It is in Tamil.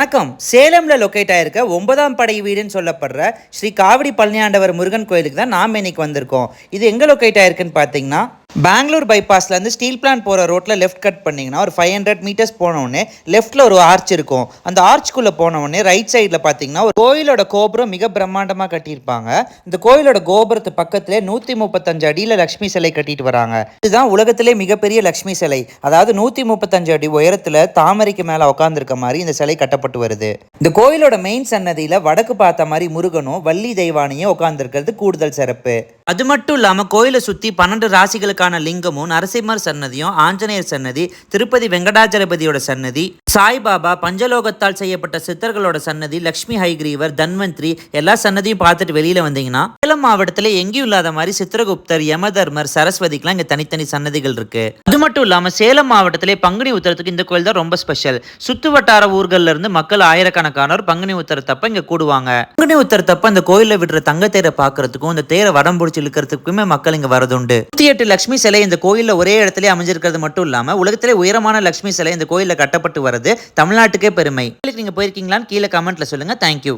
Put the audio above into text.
வணக்கம். சேலம்ல லொக்கேட் ஆயிருக்க 9ஆம் படை வீடுன்னு சொல்லப்படுற ஸ்ரீ காவடி பழனியாண்டவர் முருகன் கோயிலுக்கு தான் நாம இன்னைக்கு வந்திருக்கோம். இது எங்க லொக்கேட் ஆயிருக்குன்னு பார்த்தீங்கன்னா, பெங்களூர் பைபாஸ்லேருந்து ஸ்டீல் பிளான்ட் போகிற ரோட்டில் லெஃப்ட் கட் பண்ணிங்கன்னா ஒரு 500 மீட்டர்ஸ் போனவுடனே லெஃப்ட்டில் ஒரு ஆர்ச் இருக்கும். அந்த ஆர்ச்சுக்குள்ளே போனவுடனே ரைட் சைடில் பார்த்தீங்கன்னா ஒரு கோயிலோட கோபுரம் மிக பிரம்மாண்டமாக கட்டியிருப்பாங்க. இந்த கோயிலோட கோபுரத்து பக்கத்திலே 135 அடியில் லக்ஷ்மி சிலை கட்டிட்டு வராங்க. இதுதான் உலகத்திலே மிகப்பெரிய லக்ஷ்மி சிலை. அதாவது 135 அடி உயரத்தில் தாமரைக்கு மேலே உட்காந்துருக்க மாதிரி இந்த சிலை கட்டப்பட்டு வருது. இந்த கோயிலோட மெயின் சன்னதியில் வடக்கு பார்த்த மாதிரி முருகனும் வள்ளி தெய்வானியும் உட்காந்துருக்கிறது கூடுதல் சிறப்பு. அது மட்டும் இல்லாமல் கோயிலை சுற்றி 12 ராசிகளுக்கான லிங்கமும், நரசிம்மர் சன்னதியும், ஆஞ்சநேயர் சன்னதி, திருப்பதி வெங்கடாஜலபதியோட சன்னதி, சாய்பாபா, பஞ்சலோகத்தால் செய்யப்பட்ட சித்தர்களோட சன்னதி, லக்ஷ்மி ஹைகிரீவர், தன்வந்திரி எல்லா சன்னதியும் பார்த்துட்டு வெளியில வந்தீங்கன்னா சேலம் மாவட்டத்தில் எங்கேயும் இல்லாத மாதிரி சித்திரகுப்தர், யமதர்மர், சரஸ்வதிக்கெல்லாம் இங்க தனித்தனி சன்னதிகள் இருக்கு. அது மட்டும் இல்லாமல் சேலம் மாவட்டத்திலே பங்குனி உத்தரத்துக்கு இந்த கோயில் தான் ரொம்ப ஸ்பெஷல். சுத்து வட்டார ஊர்கள்ல இருந்து மக்கள் ஆயிரக்கணக்கானோர் பங்குனி உத்தரத்தப்ப இங்க கூடுவாங்க. பங்குனி உத்தரத்தப்ப இந்த கோயில விடுற தங்க தேரை பார்க்கறதுக்கும் இந்த தேரை வடம் பிடிச்சி இழுக்கிறதுக்குமே மக்கள் இங்க வரதுண்டு. 108 லட்சுமி சிலை இந்த கோயில்ல ஒரே இடத்துல அமைஞ்சிருக்கிறது மட்டும் இல்லாம உலகத்திலே உயரமான லட்சுமி சிலை இந்த கோயில்ல கட்டப்பட்டு வருது தமிழ்நாட்டுக்கே பெருமை. நீங்க போயிருக்கீங்களான்னு கீழே கமெண்ட்ல சொல்லுங்க. தேங்க்யூ.